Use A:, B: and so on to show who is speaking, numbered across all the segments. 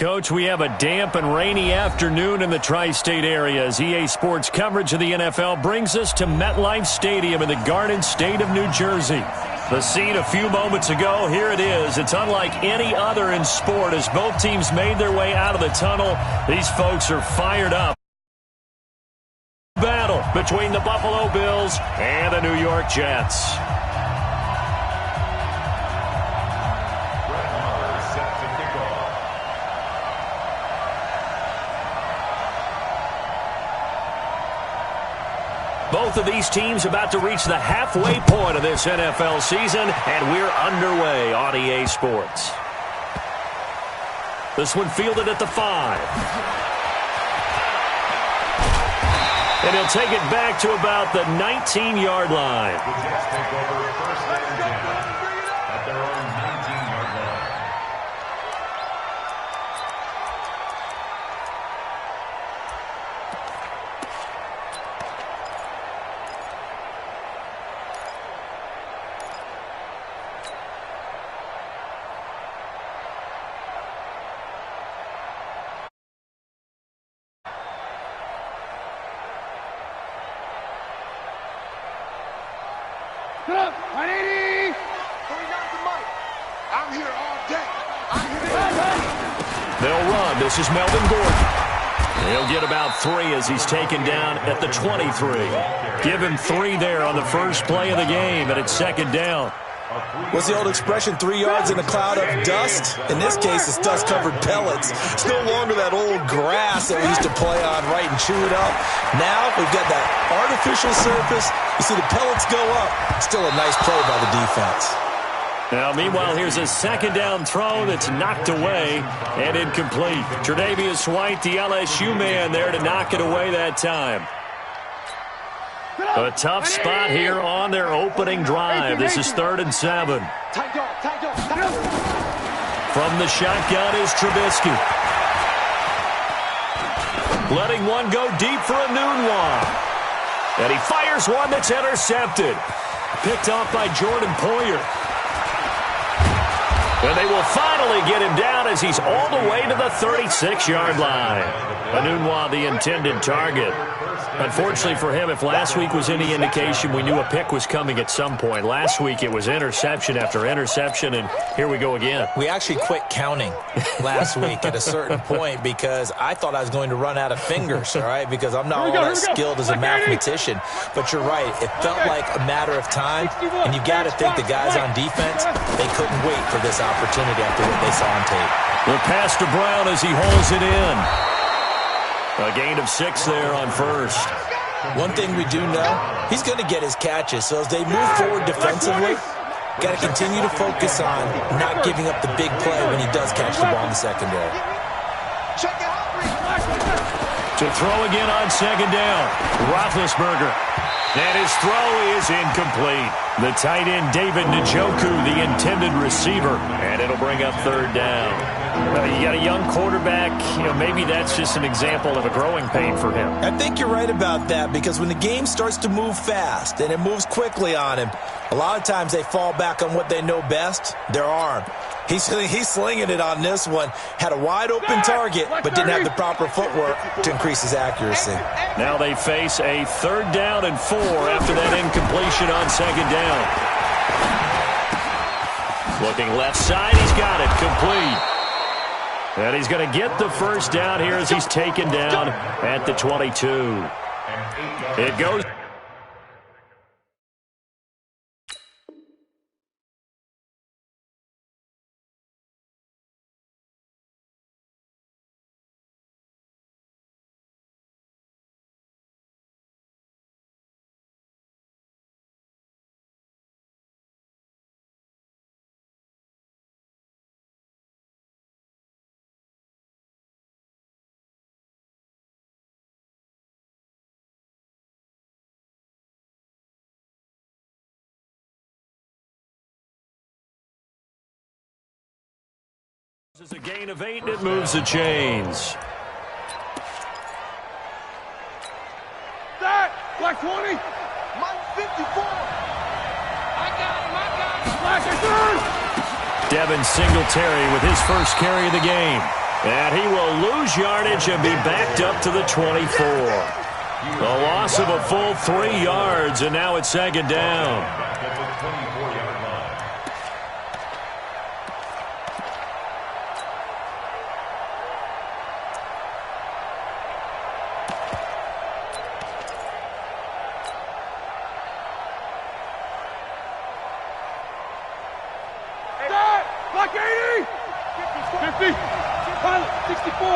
A: Coach, we have a damp and rainy afternoon in the tri-state area as EA Sports coverage of the NFL brings us to MetLife Stadium in the Garden State of New Jersey. The scene a few moments ago, here it is. It's unlike any other in sport as both teams made their way out of the tunnel. These folks are fired up. Battle between the Buffalo Bills and the New York Jets. Both of these teams about to reach the halfway point of this NFL season, and we're underway on EA Sports. This one fielded at the 5. And he'll take it back to about the 19-yard line.
B: The Jets take over first and 10 at their own 19-yard line.
C: Get up, 180! Bring out the mic. I'm here all day.
A: They'll run. This is Melvin Gordon. He'll get about 3 as he's taken down at the 23. Give him 3 there on the first play of the game, and it's second down.
D: What's the old expression, 3 yards in a cloud of dust? In this case, it's dust-covered pellets. It's no longer that old grass that we used to play on, right, and chew it up. Now we've got that artificial surface. You see the pellets go up. Still a nice play by the defense.
A: Now, meanwhile, here's a second down throw that's knocked away and incomplete. Tre'Davious White, the LSU man, there to knock it away that time. A tough spot here on their opening drive. This is 3rd and 7. From the shotgun is Trubisky. Letting one go deep for a Nunwa. And he fires one that's intercepted. Picked off by Jordan Poyer. And they will finally get him down as he's all the way to the 36-yard line. Nunwa, the intended target. Unfortunately for him, if last week was any indication, we knew a pick was coming at some point. Last week it was interception after interception, and here we go again.
D: We actually quit counting last week at a certain point because I thought I was going to run out of fingers, all right, because I'm not all that skilled as a mathematician. But you're right. It felt like a matter of time, and you got to think the guys on defense, they couldn't wait for this opportunity after what they saw on tape.
A: The pass to Brown as he hauls it in. A gain of 6 there on first.
D: One thing we do know, he's going to get his catches. So as they move forward defensively, got to continue to focus on not giving up the big play when he does catch the ball in the secondary.
A: To throw again on second down, Roethlisberger. And his throw is incomplete. The tight end, David Njoku, the intended receiver. And it'll bring up 3rd down. You got a young quarterback. Maybe that's just an example of a growing pain for him.
D: I think you're right about that because when the game starts to move fast and it moves quickly on him, a lot of times they fall back on what they know best, their arm. He's slinging it on this one. Had a wide-open target, but didn't have the proper footwork to increase his accuracy.
A: Now they face a 3rd down and 4 after that incompletion on second down. Looking left side, he's got it, complete. And he's going to get the first down here as he's taken down at the 22. It goes. This is a gain of 8, and it moves the chains.
C: That, black 20. Mike 54. I got him. Black 3.
A: Devin Singletary with his first carry of the game. And he will lose yardage and be backed up to the 24. A loss of a full 3 yards, and now it's second down.
C: Block 80! 50! 64!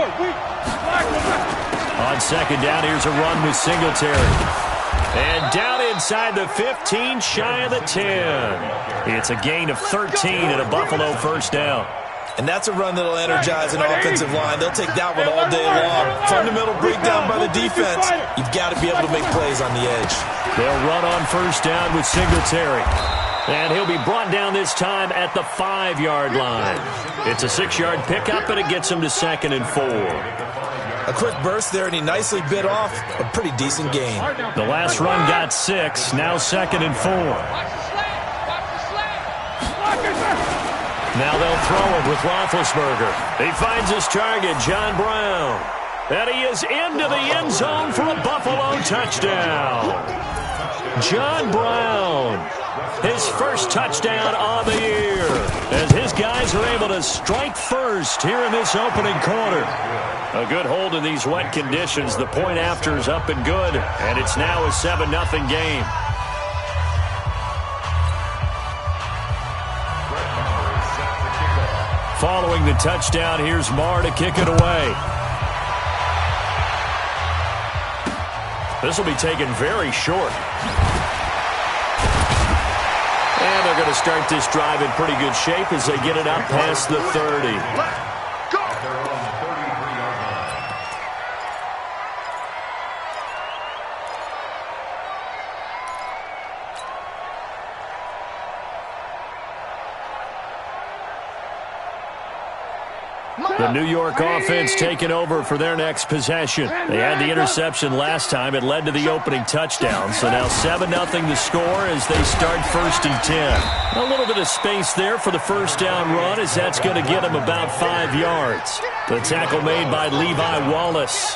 A: On second down, here's a run with Singletary. And down inside the 15, shy of the 10. It's a gain of 13 and a Buffalo first down.
D: And that's a run that'll energize an offensive line. They'll take that one all day long. Fundamental breakdown by the defense. You've got to be able to make plays on the edge.
A: They'll run on first down with Singletary. And he'll be brought down this time at the 5-yard line. It's a 6-yard pickup, and it gets him to 2nd and 4.
D: A quick burst there, and he nicely bit off a pretty decent gain.
A: The last run got 6, now 2nd and 4. Now they'll throw it with Roethlisberger. He finds his target, John Brown. And he is into the end zone for a Buffalo touchdown. John Brown, his first touchdown on the year, as his guys are able to strike first here in this opening quarter. A good hold in these wet conditions. The point after is up and good, and it's now a 7-0 game. Following the touchdown, here's Marr to kick it away. This will be taken very short. And they're going to start this drive in pretty good shape as they get it up past the 30. The New York offense taking over for their next possession. They had the interception last time. It led to the opening touchdown. So now 7-0 the score as they start 1st and 10. A little bit of space there for the first down run, as that's going to get them about 5 yards. The tackle made by Levi Wallace.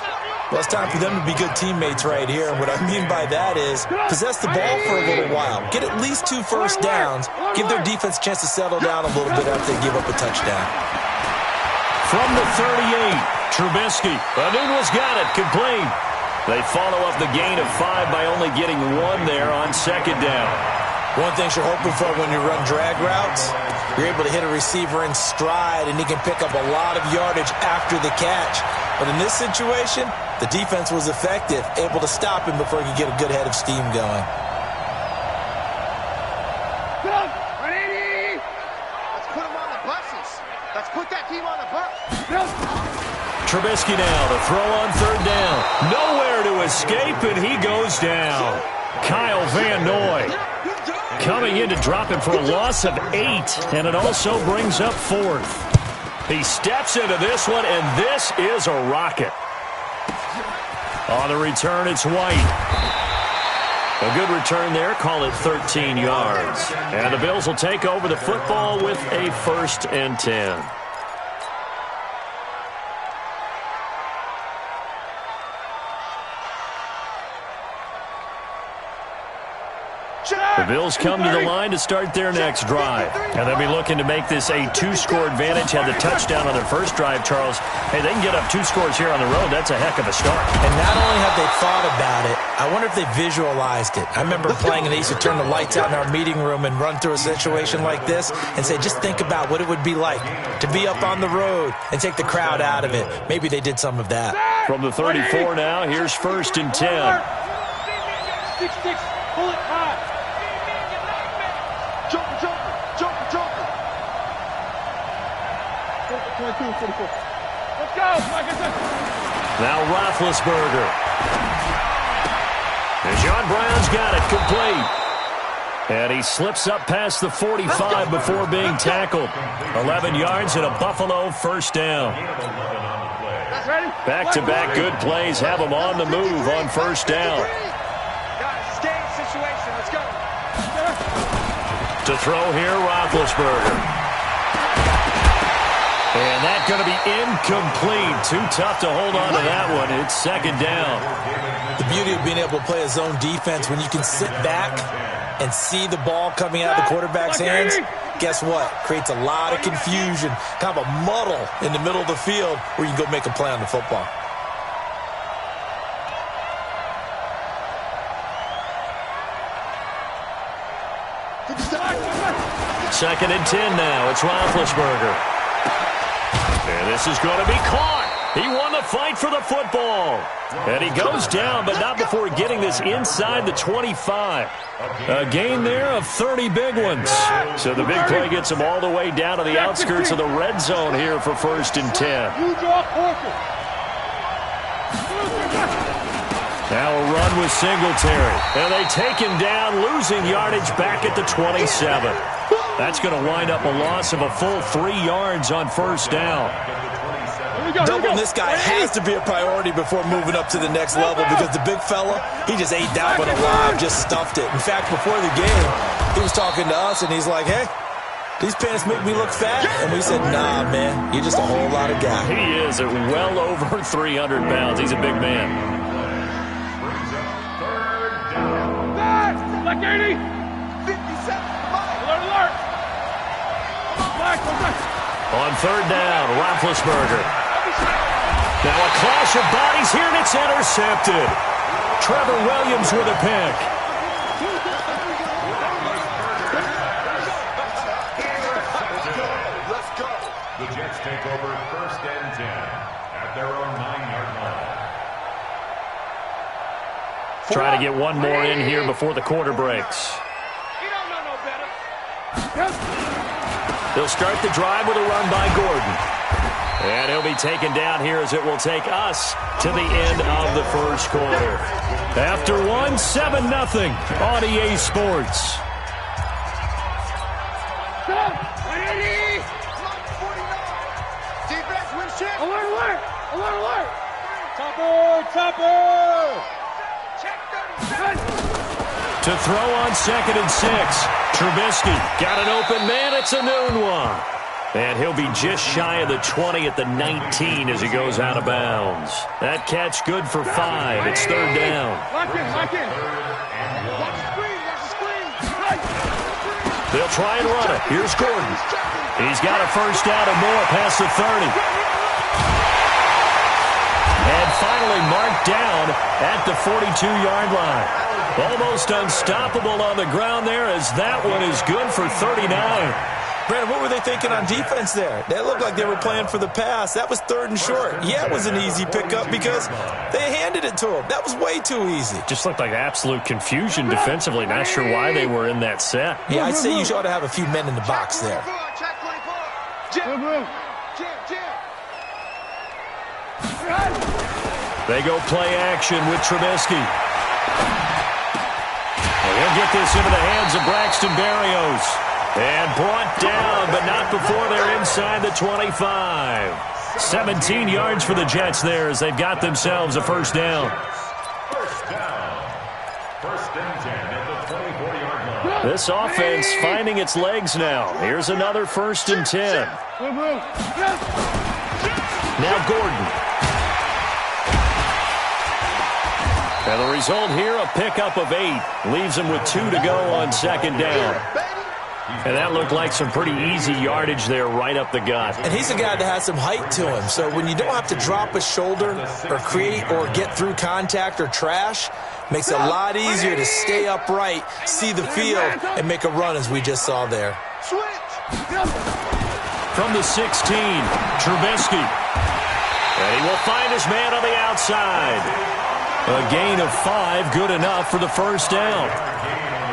D: Well, it's time for them to be good teammates right here. And what I mean by that is possess the ball for a little while. Get at least 2 first downs. Give their defense a chance to settle down a little bit after they give up a touchdown.
A: From the 38, Trubisky. Anunwa's got it, complete. They follow up the gain of 5 by only getting 1 there on second down.
D: One thing you're hoping for when you run drag routes, you're able to hit a receiver in stride, and he can pick up a lot of yardage after the catch. But in this situation, the defense was effective, able to stop him before he could get a good head of steam going.
C: Put that team on the bus.
A: Trubisky now to throw on third down. Nowhere to escape, and he goes down. Kyle Van Noy coming in to drop him for a loss of 8, and it also brings up 4th. He steps into this one, and this is a rocket. On the return, it's White. A good return there, call it 13 yards. And the Bills will take over the football with a 1st and 10. The Bills come to the line to start their next drive. And they'll be looking to make this a 2-score advantage. Had the touchdown on their first drive, Charles. Hey, they can get up 2 scores here on the road. That's a heck of a start.
D: And not only have they thought about it, I wonder if they visualized it. I remember playing, and they used to turn the lights out in our meeting room and run through a situation like this and say, just think about what it would be like to be up on the road and take the crowd out of it. Maybe they did some of that.
A: From the 34 now, here's 1st and 10.
C: 6-6, pull it high. Joker. 22, 44. Let's go,
A: Now Roethlisberger. And John Brown's got it, complete. And he slips up past the 45 before being tackled. 11 yards and a Buffalo first down. Back-to-back good plays have him on the move on first down. To throw here, Roethlisberger. And that's going to be incomplete. Too tough to hold on to that one. It's second down.
D: The beauty of being able to play a zone defense, when you can sit back and see the ball coming out of the quarterback's hands, guess what? Creates a lot of confusion, kind of a muddle in the middle of the field where you can go make a play on the football.
A: Second and 10 now. It's Roethlisberger. And this is going to be caught. He won the fight for the football. And he goes down, but not before getting this inside the 25. A gain there of 30 big ones. So the big play gets him all the way down to the outskirts of the red zone here for first and 10. Now a run with Singletary. And they take him down, losing yardage back at the 27. That's going to wind up a loss of a full 3 yards on first down.
D: Doubling this guy has to be a priority before moving up to the next level, because the big fella, he just ate that one alive, just stuffed it. In fact, before the game, he was talking to us, and he's like, hey, these pants make me look fat? And we said, nah, man, you're just a whole lot of guy.
A: He is at well over 300 pounds. He's a big man.
C: Black 80. 57. Alert, alert. Black.
A: On third down, Roethlisberger. Now a clash of bodies here, and it's intercepted. Trevor Williams with a pick.
B: Let's go. The Jets take over first and 10 at their own 9-yard line.
A: Try to get one more in here before the quarter breaks.
C: You don't know no better.
A: They'll start the drive with a run by Gordon. And he'll be taken down here as it will take us to the end of the first quarter. After one, 7-0 on EA Sports.
C: Defense, win shit. Alert, alert. Alert, alert. Topper. Check 37.
A: To throw on second and 6. Trubisky got an open man. It's a noon one. And he'll be just shy of the 20 at the 19 as he goes out of bounds. That catch good for 5. It's third down.
C: Lock in. Watch the screen.
A: They'll try and run it. Here's Gordon. He's got a first down and more past the 30. And finally marked down at the 42-yard line. Almost unstoppable on the ground there, as that one is good for 39.
D: Brandon, what were they thinking on defense there? They looked like they were playing for the pass. That was third and short. Yeah, it was an easy pickup because they handed it to him. That was way too easy.
A: Just looked like absolute confusion defensively. Not sure why they were in that set.
D: Yeah, I'd say you ought to have a few men in the box there.
C: Check 24. Jim.
A: They go play action with Trubisky. And he'll get this into the hands of Braxton Berrios. And brought down, but not before they're inside the 25. 17 yards for the Jets there as they've got themselves a first down.
B: First down. First and 10 at the 24-yard line.
A: This offense finding its legs now. Here's another first and 10. Now Gordon. And the result here, a pickup of 8. Leaves him with 2 to go on second down. And that looked like some pretty easy yardage there right up the gut.
D: And he's a guy that has some height to him. So when you don't have to drop a shoulder or create or get through contact or trash, makes it a lot easier to stay upright, see the field, and make a run as we just saw there.
A: From the 16, Trubisky. And he will find his man on the outside. A gain of 5, good enough for the first down.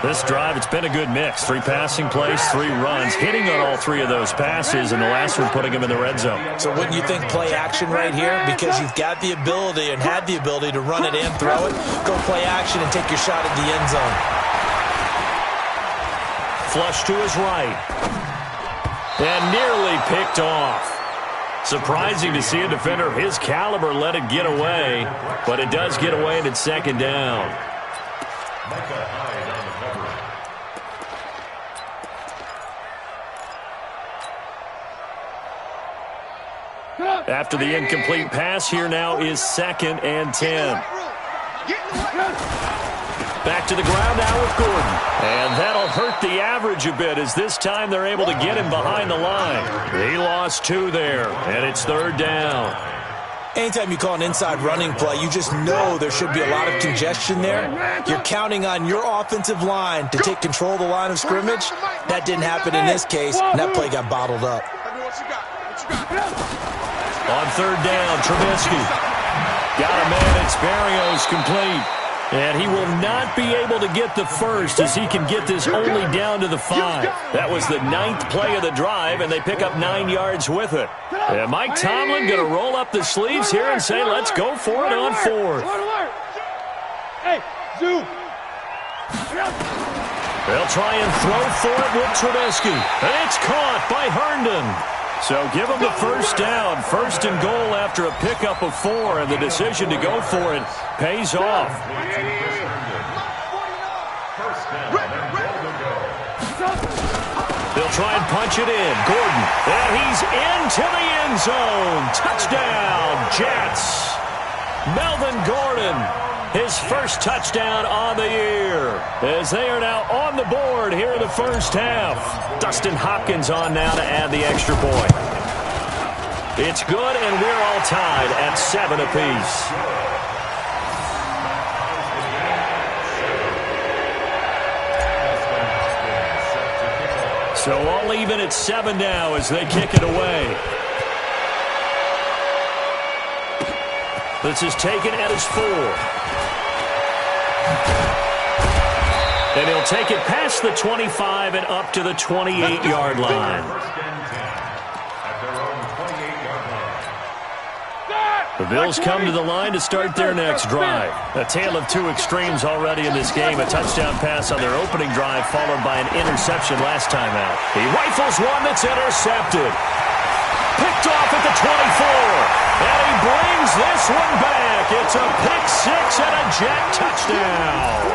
A: This drive, it's been a good mix. 3 passing plays, 3 runs, hitting on all 3 of those passes, and the last one putting him in the red zone.
D: So wouldn't you think play action right here? Because you've got the ability and had the ability to run it and throw it. Go play action and take your shot at the end zone.
A: Flush to his right. And nearly picked off. Surprising to see a defender of his caliber let it get away, but it does get away and it's second down. After the incomplete pass, here now is 2nd and 10. Back to the ground now with Gordon. And that'll hurt the average a bit as this time they're able to get him behind the line. He lost 2 there, and it's 3rd down.
D: Anytime you call an inside running play, you just know there should be a lot of congestion there. You're counting on your offensive line to take control of the line of scrimmage. That didn't happen in this case, and that play got bottled up.
A: On 3rd down, Trubisky. Got a man, it's Berrios complete. And he will not be able to get the first as he can get this only down to the 5. That was the 9th play of the drive, and they pick up 9 yards with it. And Mike Tomlin going to roll up the sleeves here and say, let's go for it on 4th.
C: Hey, Zoo.
A: They'll try and throw for it with Trubisky. And it's caught by Herndon. So give them the first down. 1st and goal after a pickup of 4, and the decision to go for it pays off. They'll try and punch it in. Gordon, and he's into the end zone. Touchdown, Jets. Melvin Gordon, his first touchdown on the year, as they are now on the board here in the first half. Dustin Hopkins on now to add the extra point. It's good, and we're all tied at 7 apiece. So all even at 7 now as they kick it away. This is taken at his 4. And he'll take it past the 25 and up to the 28-yard line. The Bills come to the line to start their next drive. A tale of 2 extremes already in this game. A touchdown pass on their opening drive followed by an interception last time out. He rifles one that's intercepted. Picked off at the 24. And he brings this one back. It's a pick 6 and a Jet touchdown.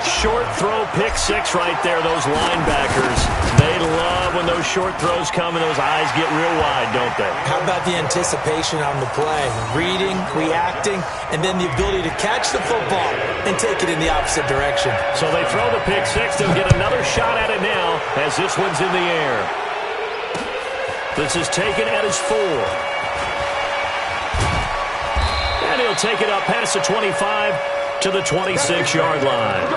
A: Short throw, pick 6 right there. Those linebackers, they love when those short throws come and those eyes get real wide, don't they?
D: How about the anticipation on the play? Reading, reacting, and then the ability to catch the football and take it in the opposite direction.
A: So they throw the pick 6. They'll get another shot at it now as this one's in the air. This is taken at his 4. And he'll take it up past the 25 to the 26-yard line.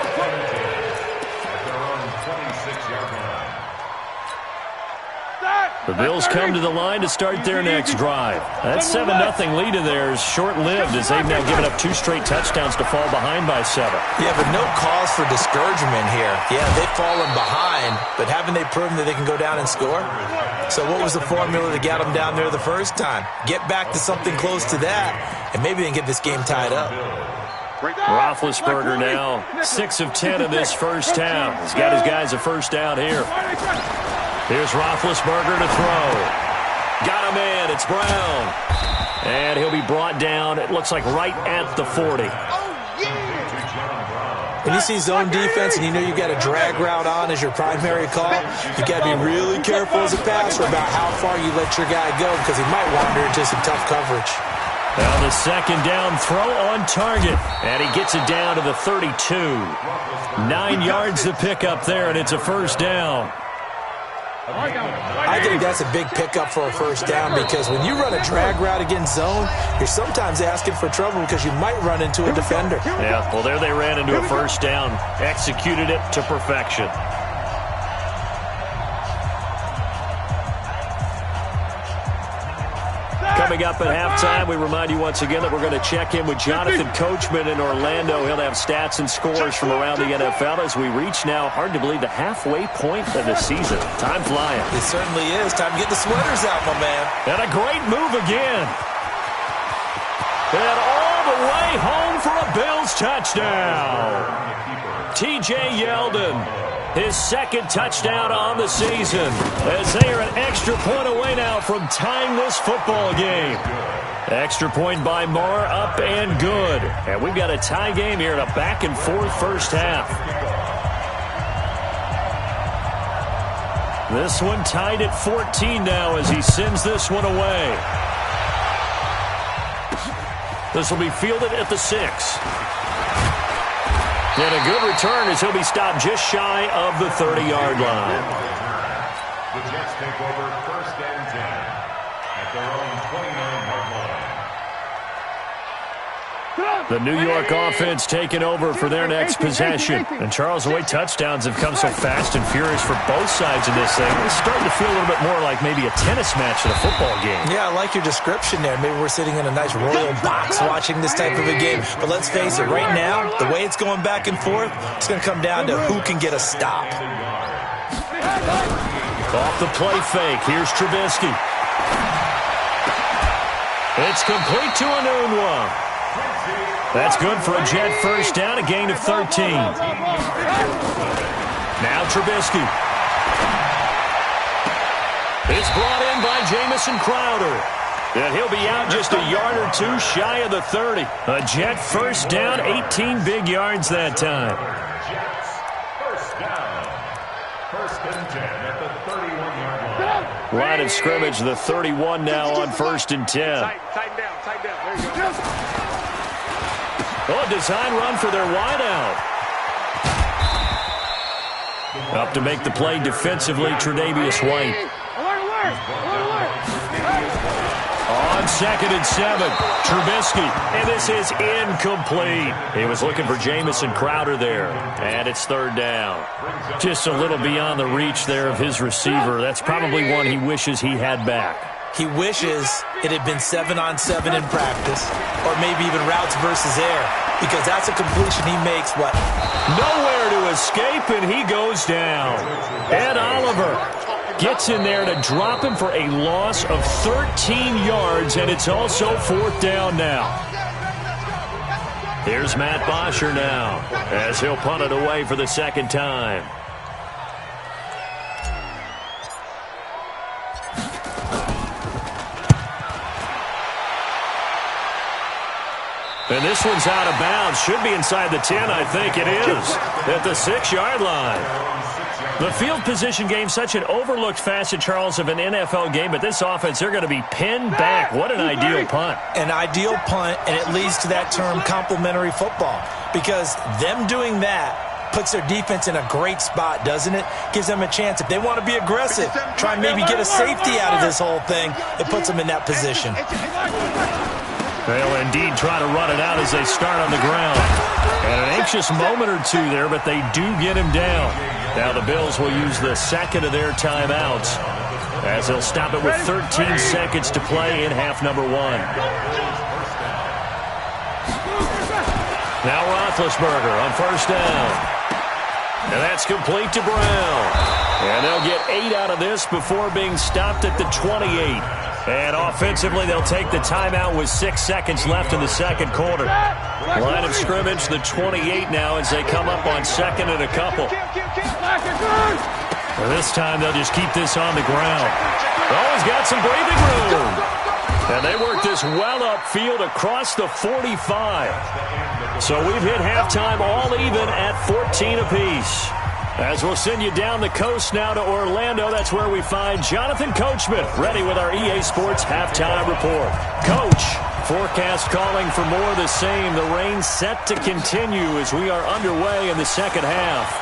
A: The Bills come to the line to start their next drive. That 7-0 lead of theirs short-lived as they've now given up 2 straight touchdowns to fall behind by 7.
D: Yeah, but no cause for discouragement here. Yeah, they've fallen behind, but haven't they proven that they can go down and score? So what was the formula that got them down there the first time? Get back to something close to that, and maybe they can get this game tied up.
A: Roethlisberger now 6 of 10 in this first half. He's got his guys a first down here. Here's Roethlisberger to throw. Got him in. It's Brown. And he'll be brought down, it looks like, right at the 40.
D: When you see zone defense and you know you've got a drag route on as your primary call, you got to be really careful as a passer about how far you let your guy go because he might wander into some tough coverage.
A: Now the second down throw on target. And he gets it down to the 32. 9 yards to pick up there, and it's a first down.
D: I think that's a big pickup for a first down because when you run a drag route against zone, you're sometimes asking for trouble because you might run into a defender.
A: Yeah, well, there they ran into a first down. Executed it to perfection. Coming up at halftime, we remind you once again that we're going to check in with Jonathan Coachman in Orlando. He'll have stats and scores from around the NFL as we reach now, hard to believe, the halfway point of the season. Time flying.
D: It certainly is. Time to get the sweaters out, my man.
A: And a great move again. And all the way home for a Bills touchdown. T.J. Yeldon. His second touchdown on the season as they are an extra point away now from tying this football game. Extra point by Moore, up and good. And we've got a tie game here in a back-and-forth first half. This one tied at 14 now as he sends this one away. This will be fielded at the 6. And a good return as he'll be stopped just shy of the 30-yard line.
B: The Jets take over 1st and 10 at their own 29-yard line.
A: The New York offense taking over for their next possession. And Charles, the way touchdowns have come so fast and furious for both sides of this thing, it's starting to feel a little bit more like maybe a tennis match than a football game.
D: Yeah, I like your description there. Maybe we're sitting in a nice royal box watching this type of a game. But let's face it, right now, the way it's going back and forth, it's going to come down to who can get a stop.
A: Off the play fake, here's Trubisky. It's complete to Enunwa. That's good for a Jet first down, a gain of 13. Now Trubisky. It's brought in by Jamison Crowder. And he'll be out just a yard or two shy of the 30. A Jet first down, 18 big yards that time.
B: Jets first down. 1st and 10 at the 31-yard line.
A: Line of scrimmage, the 31 now on 1st and 10.
C: Tighten down. There you go.
A: Oh, design run for their wideout. Up to make the play defensively, Tre'Davious White. On 2nd and 7, Trubisky, and this is incomplete. He was looking for Jamison Crowder there, and it's 3rd down. Just a little beyond the reach there of his receiver. That's probably one he wishes he had back.
D: He wishes it had been 7-on-7 in practice, or maybe even routes versus air, because that's a completion he makes,
A: nowhere to escape, and he goes down. Ed Oliver gets in there to drop him for a loss of 13 yards, and it's also 4th down now. Here's Matt Bosher now, as he'll punt it away for the 2nd time. And this one's out of bounds. Should be inside the 10, I think it is, at the 6-yard line. The field position game, such an overlooked facet, Charles, of an NFL game, but this offense, they're going to be pinned back. What an ideal punt.
D: An ideal punt, and it leads to that term complementary football, because them doing that puts their defense in a great spot, doesn't it? Gives them a chance. If they want to be aggressive, try and maybe get a safety out of this whole thing, it puts them in that position.
A: They'll indeed try to run it out as they start on the ground. And an anxious moment or two there, but they do get him down. Now the Bills will use the 2nd of their timeouts as they'll stop it with 13 seconds to play in half number 1. Now Roethlisberger on 1st down. And that's complete to Brown. And they'll get 8 out of this before being stopped at the 28. And offensively, they'll take the timeout with 6 seconds left in the 2nd quarter. Line of scrimmage, the 28 now as they come up on 2nd and a couple. And this time, they'll just keep this on the ground. Oh, he's got some breathing room. And they work this well upfield across the 45. So we've hit halftime all even at 14 apiece. As we'll send you down the coast now to Orlando, that's where we find Jonathan Coachman, ready with our EA Sports Halftime Report. Coach, forecast calling for more of the same. The rain set to continue as we are underway in the 2nd half.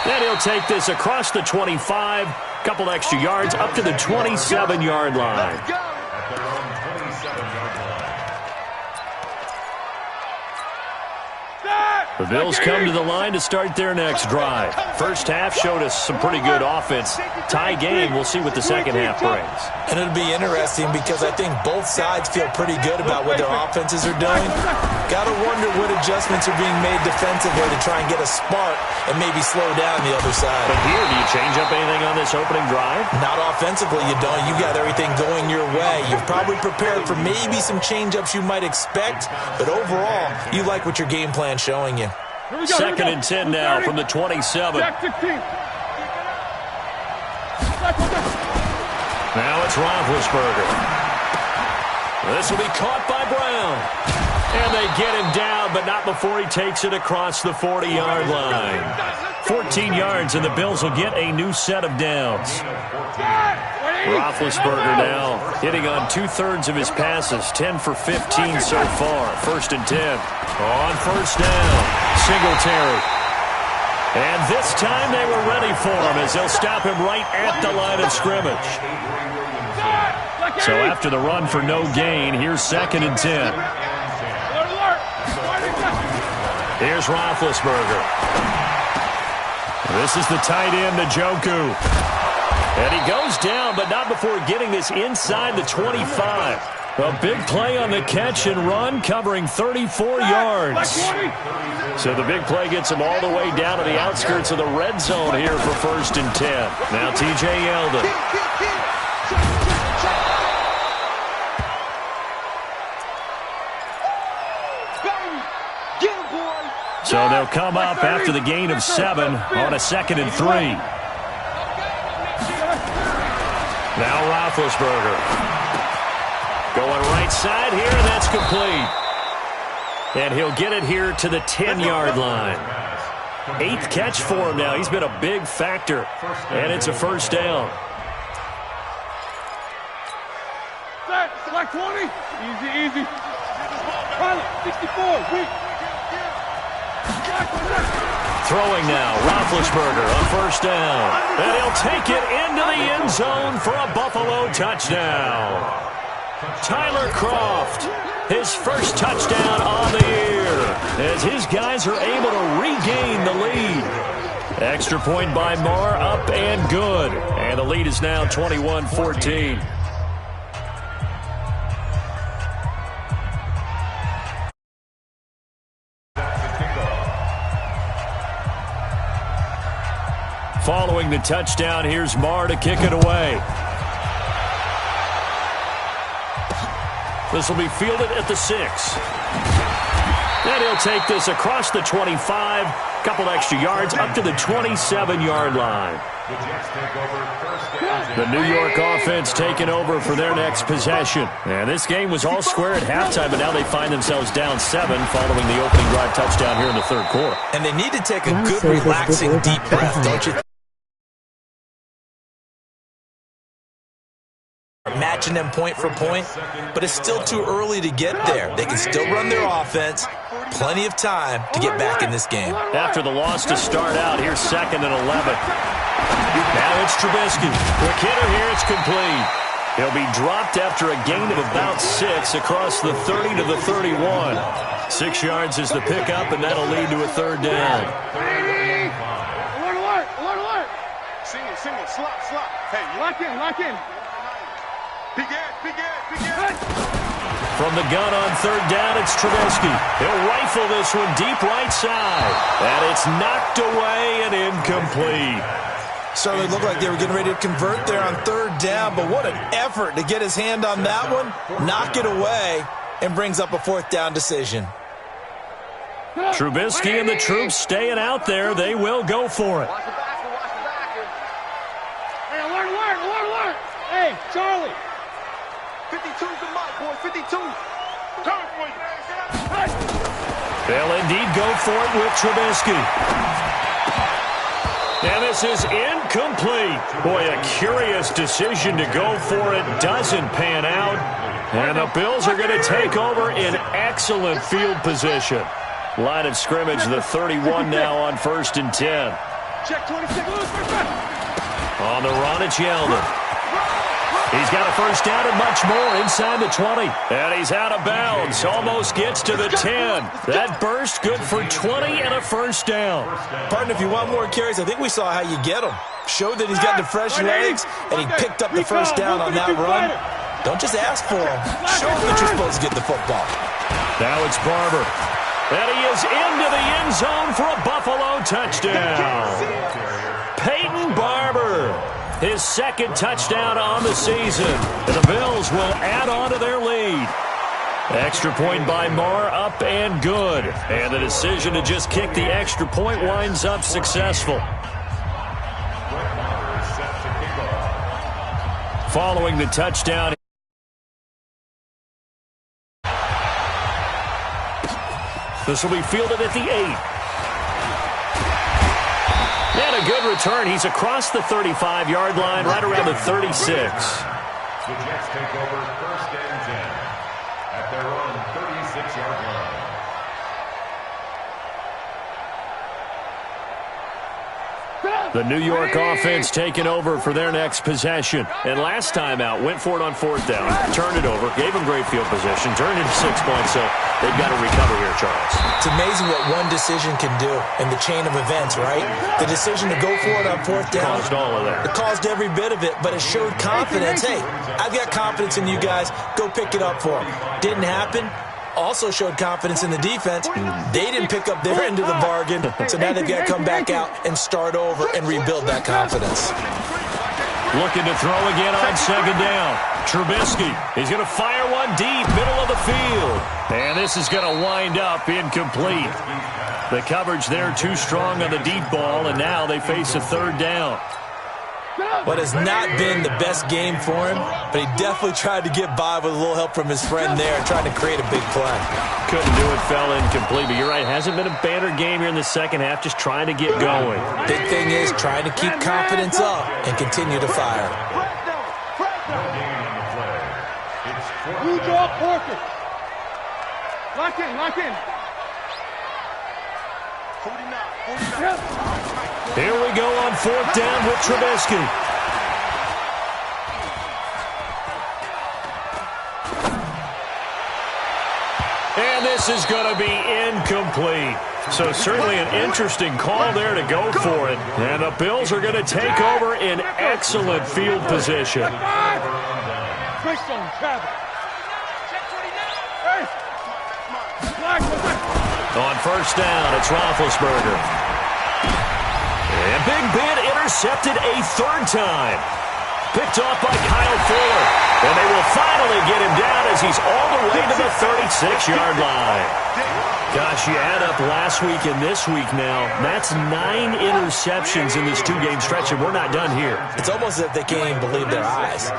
A: Then he'll take this across the 25, couple extra yards, up to the 27-yard line. The Bills come to the line to start their next drive. First half showed us some pretty good offense. Tie game, we'll see what the second half brings.
D: And it'll be interesting because I think both sides feel pretty good about what their offenses are doing. Got to wonder what adjustments are being made defensively to try and get a spark and maybe slow down the other side.
A: But here, do you change up anything on this opening drive?
D: Not offensively, you don't. You got everything going your way. You've probably prepared for maybe some change-ups you might expect, but overall, you like what your game plan's showing you.
A: Second and 10 now from the 27. Now it's Roethlisberger. This will be caught by Brown. And they get him down, but not before he takes it across the 40-yard line. 14 yards, and the Bills will get a new set of downs. Roethlisberger now hitting on 2/3 of his passes, 10 for 15 so far. 1st and 10. On 1st down, Singletary. And this time they were ready for him as they'll stop him right at the line of scrimmage. So after the run for no gain, here's 2nd and 10. Here's Roethlisberger. This is the tight end, Njoku. And he goes down, but not before getting this inside the 25. A big play on the catch and run, covering 34 yards. So the big play gets him all the way down to the outskirts of the red zone here for 1st and 10. Now T.J. Yeldon. So they'll come up after the gain of 7 on a 2nd and 3. Now Roethlisberger. Going right side here, and that's complete. And he'll get it here to the 10-yard line. 8th catch for him now. He's been a big factor. And it's a 1st down.
C: Select 20. Easy. 64. Weak.
A: Throwing now, Roethlisberger on 1st down. And he'll take it into the end zone for a Buffalo touchdown. Tyler Kroft, his first touchdown on the year, as his guys are able to regain the lead. Extra point by Marr, up and good. And the lead is now 21-14. Following the touchdown, here's Marr to kick it away. This will be fielded at the 6. And he'll take this across the 25, couple extra yards, up to the 27-yard line. The New York offense taking over for their next possession. And this game was all square at halftime, but now they find themselves down 7 following the opening drive touchdown here in the 3rd quarter.
D: And they need to take a good, relaxing, deep breath, don't you? Matching them point for point, but it's still too early to get there. They can still run their offense. Plenty of time to get back in this game.
A: After the loss to start out, here's 2nd and 11. Now it's Trubisky. Quick hitter here, it's complete. He'll be dropped after a gain of about 6 across the 30 to the 31. 6 yards is the pickup, and that'll lead to a 3rd down.
C: Alert. Sing it, slot. Hey, lock in. Begin.
A: From the gun on 3rd down, it's Trubisky. He'll rifle this one deep right side. And it's knocked away and incomplete.
D: Certainly looked like they were getting ready to convert there on 3rd down, but what an effort to get his hand on that one, knock it away, and brings up a 4th down decision.
A: Trubisky and the troops staying out there. They will go for it.
C: Watch the back. Hey, alert. Hey, Charlie. 52's the mic, boy. 52.
A: They'll indeed go for it with Trubisky. And this is incomplete. Boy, a curious decision to go for it. Doesn't pan out. And the Bills are going to take over in excellent field position. Line of scrimmage, the 31 now on 1st and 10.
C: Check 26.
A: On the run, it's Yeldon. He's got a 1st down and much more inside the 20. And he's out of bounds. Almost gets to the 10. That burst good for 20 and a 1st down.
D: Partner, if you want more carries, I think we saw how you get them. Showed that he's got the fresh legs, and he picked up the 1st down on that run. Don't just ask for them. Show them that you're supposed to get the football.
A: Now it's Barber. And he is into the end zone for a Buffalo touchdown. Peyton Barber. His 2nd touchdown on the season. And the Bills will add on to their lead. Extra point by Marr, up and good. And the decision to just kick the extra point winds up successful. Following the touchdown. This will be fielded at the 8. And a good return. He's across the 35-yard line, right around the 36.
B: The Jets take over 1st and 10 at their own 36-yard line.
A: The New York offense taking over for their next possession. And last time out, went for it on 4th down, turned it over, gave them great field position, turned it to 6 points, so they've got to recover here, Charles.
D: It's amazing what one decision can do in the chain of events, right? The decision to go for it on 4th down.
A: Caused all of that.
D: It caused every bit of it, but it showed confidence. Hey, I've got confidence in you guys. Go pick it up for them. Didn't happen. Also showed confidence in the defense. They didn't pick up their end of the bargain, so now they've got to come back out and start over and rebuild that confidence.
A: Looking to throw again on 2nd down. Trubisky, he's going to fire one deep, middle of the field. And this is going to wind up incomplete. The coverage there too strong on the deep ball, and now they face a 3rd down.
D: What has not been the best game for him, but he definitely tried to get by with a little help from his friend there, trying to create a big play.
A: Couldn't do it, fell incomplete, but you're right. Hasn't been a banner game here in the second half, just trying to get going.
D: Big thing is trying to keep confidence up and continue to fire.
C: You draw Porter. Lock in, lock in. 49.
A: Here we go on 4th down with Trubisky. And this is going to be incomplete. So certainly an interesting call there to go for it. And the Bills are going to take over in excellent field position.
C: On
A: 1st down, it's Roethlisberger. And Big Ben intercepted a 3rd time. Picked off by Kyle Fuller. And they will finally get him down as he's all the way to the 36-yard line. Gosh, you add up last week and this week now, that's 9 interceptions in this 2-game stretch, and we're not done here.
D: It's almost as if they can't even believe their eyes.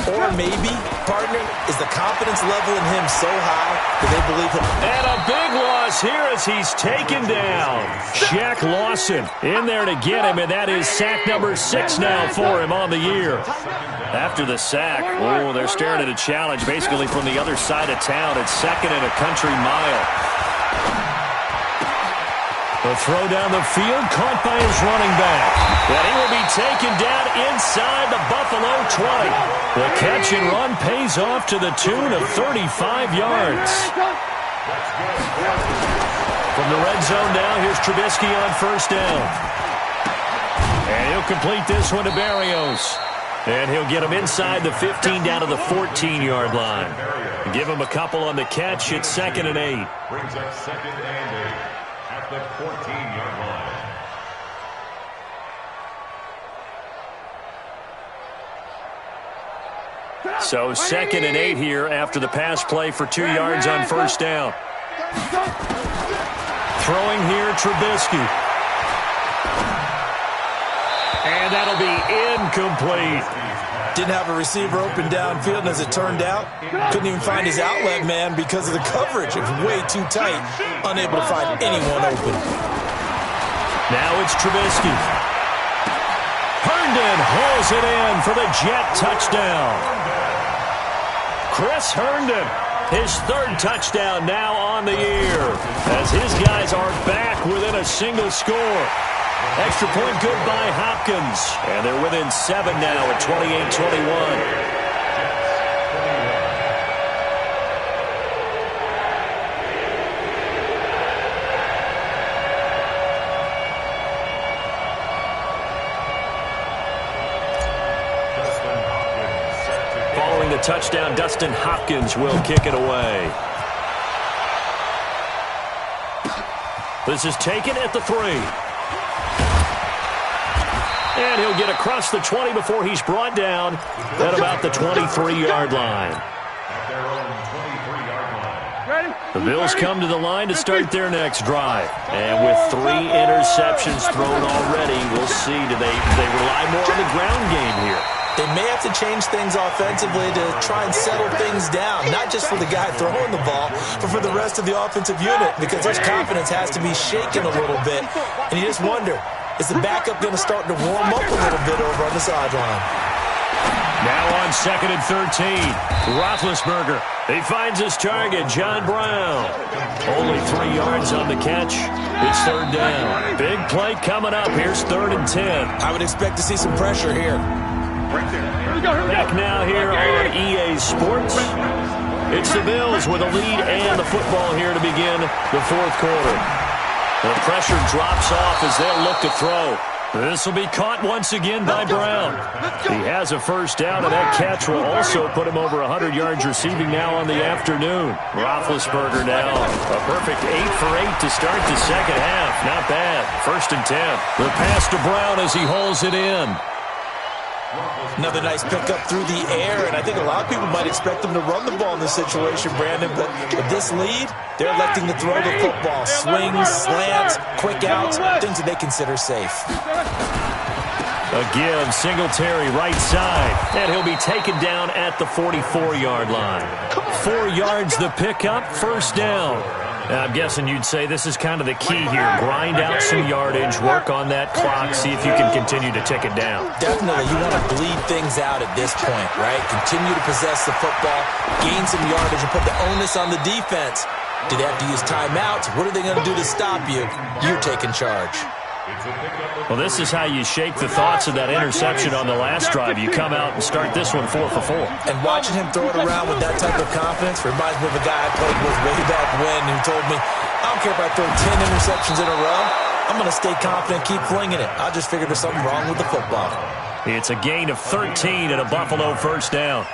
D: Or maybe, partner, is the confidence level in him so high that they believe him.
A: And a big loss here as he's taken down. Shaq Lawson in there to get him, and that is sack number 6 now for him on the year. After the sack, oh, they're staring at a challenge basically from the other side of town. It's 2nd and a country mile. The throw down the field, caught by his running back. And he will be taken down inside the Buffalo 20. The catch and run pays off to the tune of 35 yards. From the red zone now, here's Trubisky on 1st down. And he'll complete this one to Berrios. And he'll get him inside the 15 down to the 14-yard line. Give him a couple on the catch. It's 2nd and 8.
B: Brings up 2nd and 8 at the 14-yard line.
A: So 2nd and 8 here after the pass play for 2 yards on 1st down. Throwing here, Trubisky. And that'll be incomplete.
D: Didn't have a receiver open downfield, and as it turned out, couldn't even find his outlet man because of the coverage. It was way too tight, unable to find anyone open.
A: Now it's Trubisky. Herndon hauls it in for the Jet touchdown. Chris Herndon, his 3rd touchdown now on the year, as his guys are back within a single score. Extra point good by Hopkins. And they're within 7 now at 28-21. Following the touchdown, Dustin Hopkins will kick it away. This is taken at the 3. And he'll get across the 20 before he's brought down at about the 23-yard line. The Bills come to the line to start their next drive. And with 3 interceptions thrown already, we'll see. Do they rely more on the ground game here?
D: They may have to change things offensively to try and settle things down, not just for the guy throwing the ball, but for the rest of the offensive unit, because his confidence has to be shaken a little bit. And you just wonder, is the backup going to start to warm up a little bit over on the sideline?
A: Now on 2nd and 13, Roethlisberger. He finds his target, John Brown. Only 3 yards on the catch. It's 3rd down. Big play coming up. Here's 3rd and 10.
D: I would expect to see some pressure here.
A: Back now here on EA Sports. It's the Bills with a lead and the football here to begin the 4th quarter. The pressure drops off as they'll look to throw. This will be caught once again by Brown. He has a 1st down, and that catch will also put him over 100 yards receiving now on the afternoon. Roethlisberger now a perfect 8 for 8 to start the 2nd half. Not bad. 1st and 10. The pass to Brown as he holds it in.
D: Another nice pickup through the air, and I think a lot of people might expect them to run the ball in this situation, Brandon, but with this lead, they're electing to throw the football. Swings, slants, quick outs, things that they consider safe.
A: A give, Singletary right side, and he'll be taken down at the 44-yard line. 4 yards the pickup, 1st down. I'm guessing you'd say this is kind of the key here. Grind out some yardage, work on that clock, see if you can continue to tick it down.
D: Definitely. You want to bleed things out at this point, right? Continue to possess the football, gain some yardage, and put the onus on the defense. Do they have to use timeouts? What are they going to do to stop you? You're taking charge.
A: Well, this is how you shake the thoughts of that interception on the last drive. You come out and start this one 4 for 4.
D: And watching him throw it around with that type of confidence reminds me of a guy I played with way back when who told me, I don't care if I throw 10 interceptions in a row. I'm going to stay confident, keep flinging it. I just figured there's something wrong with the football.
A: It's a gain of 13 and a Buffalo 1st down.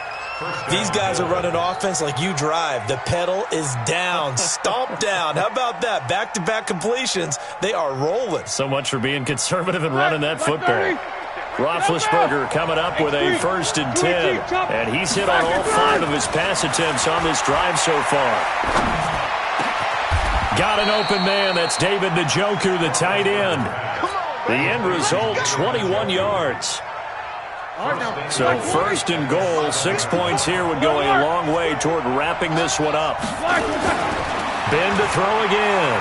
D: These guys are running offense like you drive. The pedal is down, stomp down. How about that? Back-to-back completions. They are rolling.
A: So much for being conservative and running that football. Roethlisberger coming up with a 1st and 10. And he's hit on all 5 of his pass attempts on this drive so far. Got an open man. That's David Njoku, the tight end. The end result, 21 yards. So 1st and goal, 6 points here would go a long way toward wrapping this one up. Ben to throw again.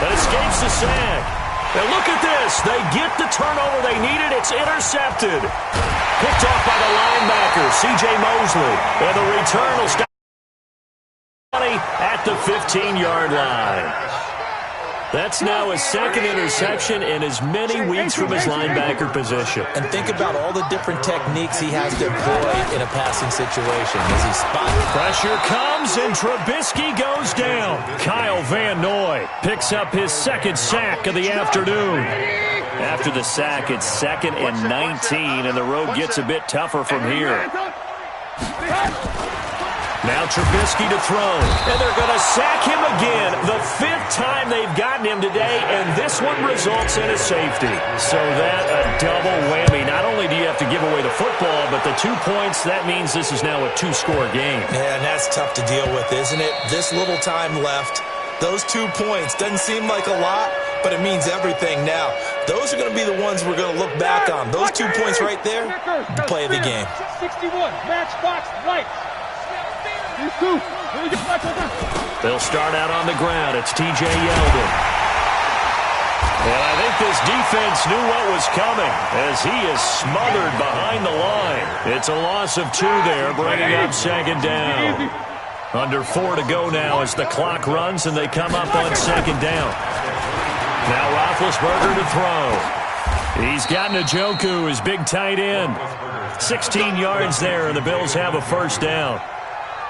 A: That escapes the sack. Now look at this. They get the turnover they needed. It's intercepted. Picked off by the linebacker, C.J. Mosley. And the return will stop at the 15-yard line. That's now his 2nd interception in as many weeks from his linebacker position.
D: And think about all the different techniques he has to employ in a passing situation. As he spotted.
A: Pressure comes, and Trubisky goes down. Kyle Van Noy picks up his 2nd sack of the afternoon. After the sack, it's 2nd and 19, and the road gets a bit tougher from here. Now Trubisky to throw, and they're going to sack him again. The 5th time they've gotten him today, and this one results in a safety. So that a double whammy. Not only do you have to give away the football, but the 2 points, that means this is now a 2-score game.
D: Yeah, and that's tough to deal with, isn't it? This little time left. Those 2 points doesn't seem like a lot, but it means everything now. Those are going to be the ones we're going to look back on. Those 2 points right there, the play of the game.
C: 61, matchbox lights.
A: They'll start out on the ground. It's T.J. Yeldon. And I think this defense knew what was coming as he is smothered behind the line. It's a loss of 2 there, bringing up 2nd down. Under 4 to go now as the clock runs and they come up on 2nd down. Now Roethlisberger to throw. He's got Njoku, his big tight end. 16 yards there, and the Bills have a 1st down.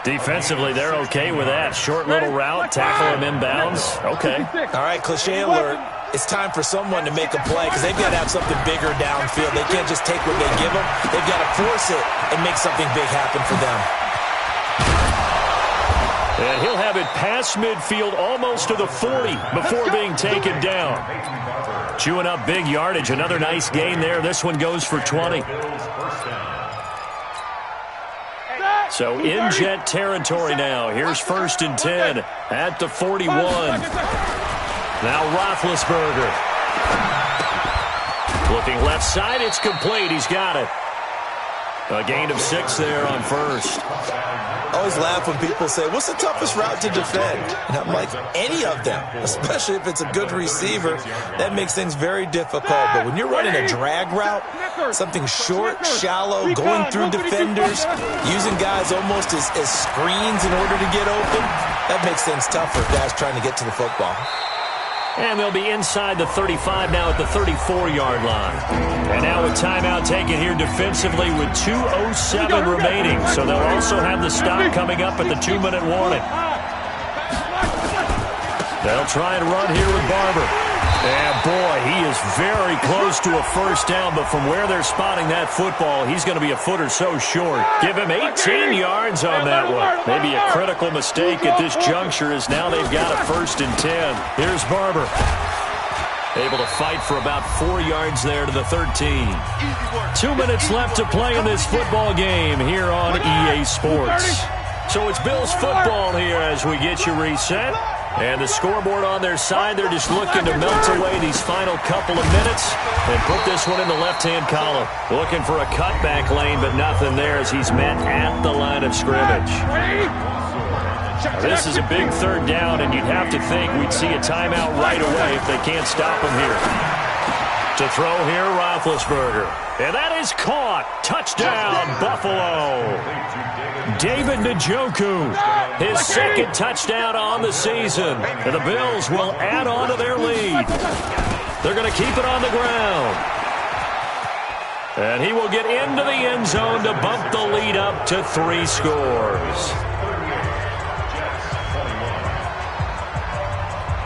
A: Defensively, they're okay with that. Short little route, tackle him inbounds. Okay.
D: All right, cliche alert. It's time for someone to make a play because they've got to have something bigger downfield. They can't just take what they give them. They've got to force it and make something big happen for them.
A: And he'll have it past midfield almost to the 40 before being taken down. Chewing up big yardage. Another nice gain there. This one goes for 20. So in Jet territory now. Here's 1st and 10 at the 41. Now Roethlisberger. Looking left side, it's complete. He's got it. A gain of 6 there on first.
D: I always laugh when people say, what's the toughest route to defend? And I'm like, any of them, especially if it's a good receiver. That makes things very difficult. But when you're running a drag route, something short, shallow, going through defenders, using guys almost as screens in order to get open, that makes things tough for guys trying to get to the football.
A: And they'll be inside the 35 now at the 34-yard line. And now a timeout taken here defensively with 2:07 remaining. So they'll also have the stop coming up at the 2-minute warning. They'll try and run here with Barber. And, boy, he is very close to a first down, but from where they're spotting that football, he's going to be a foot or so short. Give him 18 yards on that one. Maybe a critical mistake at this juncture as now they've got a 1st and 10. Here's Barber. Able to fight for about 4 yards there to the 13. 2 minutes left to play in this football game here on EA Sports. So it's Bills football here as we get you reset. And the scoreboard on their side, they're just looking to melt away these final couple of minutes and put this one in the left-hand column. Looking for a cutback lane, but nothing there as he's met at the line of scrimmage. Now, this is a big 3rd down, and you'd have to think we'd see a timeout right away if they can't stop him here. To throw here, Roethlisberger. And that is caught. Touchdown, Buffalo. David Njoku, his 2nd touchdown on the season. And the Bills will add on to their lead. They're going to keep it on the ground. And he will get into the end zone to bump the lead up to 3 scores.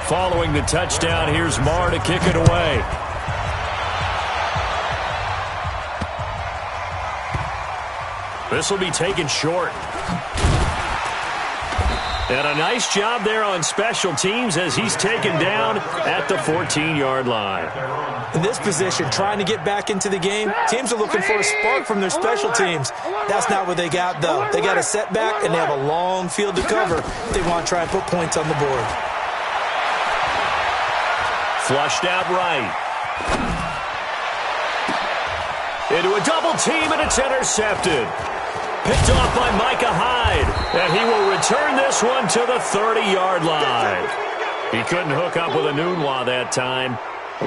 A: Following the touchdown, here's Marr to kick it away. This will be taken short. And a nice job there on special teams as he's taken down at the 14-yard line.
D: In this position, trying to get back into the game, teams are looking for a spark from their special teams. That's not what they got, though. They got a setback, and they have a long field to cover if they want to try and put points on the board.
A: Flushed out right. Into a double team, and it's intercepted. Picked off by Micah Hyde, and he will return this one to the 30-yard line. He couldn't hook up with Enunwa that time.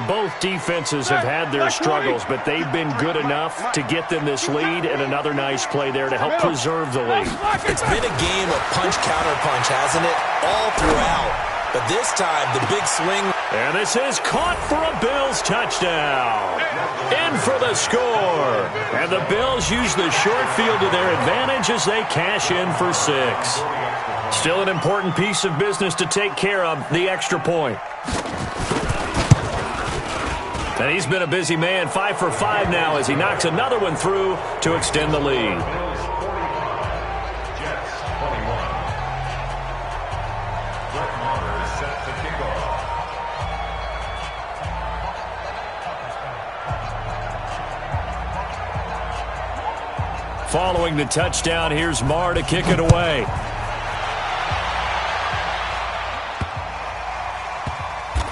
A: Both defenses have had their struggles, but they've been good enough to get them this lead, and another nice play there to help preserve the lead.
D: It's been a game of punch-counter-punch, hasn't it? All throughout. But this time, the big swing.
A: And this is caught for a Bills touchdown. In for the score. And the Bills use the short field to their advantage as they cash in for 6. Still an important piece of business to take care of, the extra point. And he's been a busy man, 5 for 5 now as he knocks another one through to extend the lead. Following the touchdown, here's Marr to kick it away.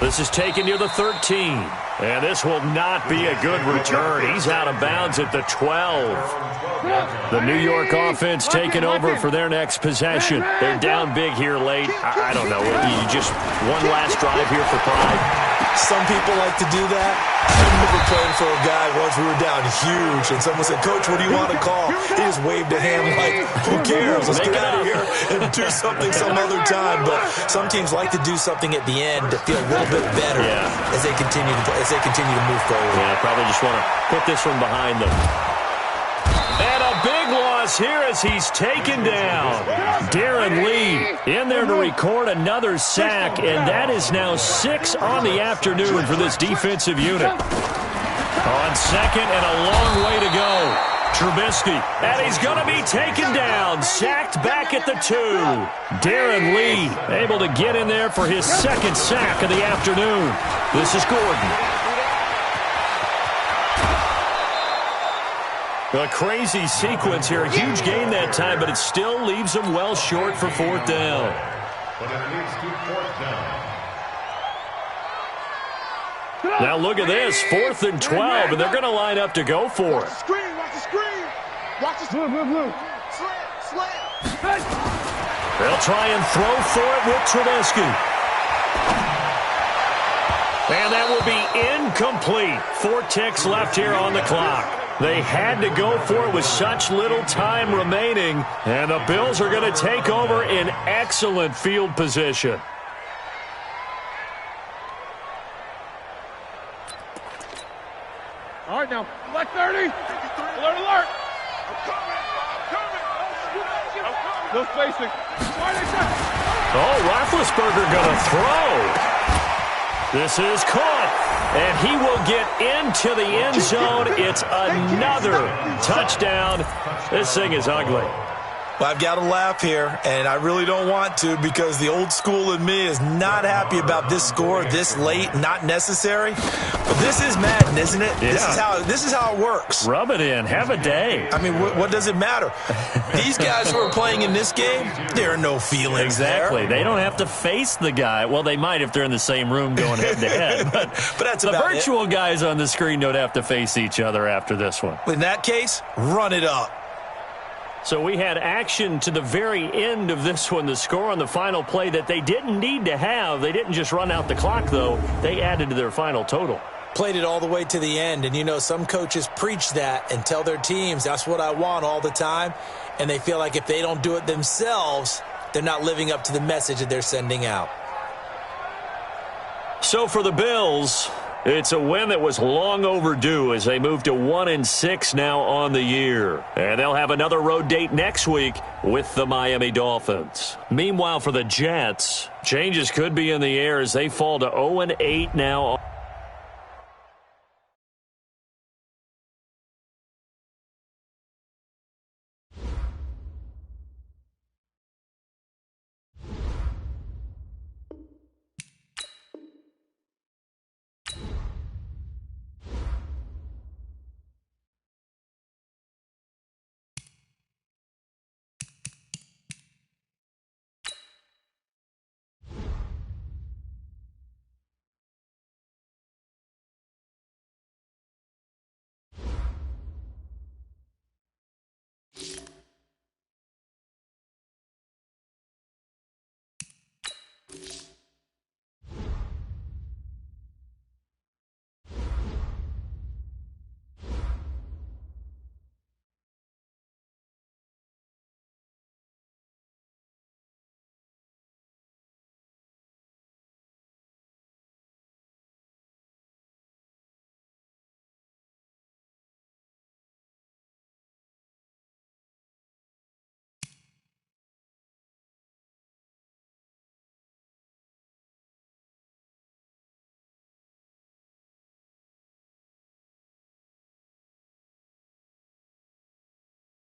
A: This is taken near the 13. And this will not be a good return. He's out of bounds at the 12. The New York offense taking over for their next possession. They're down big here late. I don't know. You just one last drive here for pride.
D: Some people like to do that. I remember playing for a guy once we were down huge, and someone said, "Coach, what do you want to call?" He just waved a hand like, who cares? Let's get out of here and do something some other time. But some teams like to do something at the end to feel a little bit better as they continue to move forward.
A: Yeah, probably just want to put this one behind them. And a big loss here as he's taken down. Darren Lee in there to record another sack, and that is now 6 on the afternoon for this defensive unit. On second and a long way to go. Trubisky, and he's going to be taken down, sacked back at the 2. Darren Lee able to get in there for his 2nd sack of the afternoon. This is Gordon. A crazy sequence here. A huge gain that time, but it still leaves them well short for 4th down.
B: But it leads to 4th down.
A: Now look at this. 4th and 12, and they're going to line up to go for it.
C: Watch the screen. Watch this. Blue. Slam. Hey.
A: They'll try and throw for it with Trubisky. And that will be incomplete. 4 ticks left here on the clock. They had to go for it with such little time remaining. And the Bills are going to take over in excellent field position.
C: All right, now. Left 30. Alert. No spacing.
A: Oh, Roethlisberger going to throw. This is caught, and he will get into the end zone. It's another touchdown. This thing is ugly.
D: Well, I've got to laugh here, and I really don't want to because the old school in me is not happy about this score this late, not necessary. But this is Madden, isn't it?
A: Yeah.
D: This is how it works.
A: Rub it in. Have a day.
D: I mean, what does it matter? These guys who are playing in this game, there are no feelings
A: Exactly.
D: there.
A: They don't have to face the guy. Well, they might if they're in the same room going head-to-head. But
D: that's
A: the
D: about
A: virtual guys on the screen don't have to face each other after this one.
D: In that case, run it up.
A: So we had action to the very end of this one. The score on the final play that they didn't need to have. They didn't just run out the clock, though. They added to their final total.
D: Played it all the way to the end. And, you know, some coaches preach that and tell their teams, that's what I want all the time. And they feel like if they don't do it themselves, they're not living up to the message that they're sending out.
A: So for the Bills, it's a win that was long overdue as they move to 1-6 now on the year. And they'll have another road date next week with the Miami Dolphins. Meanwhile, for the Jets, changes could be in the air as they fall to 0-8 now.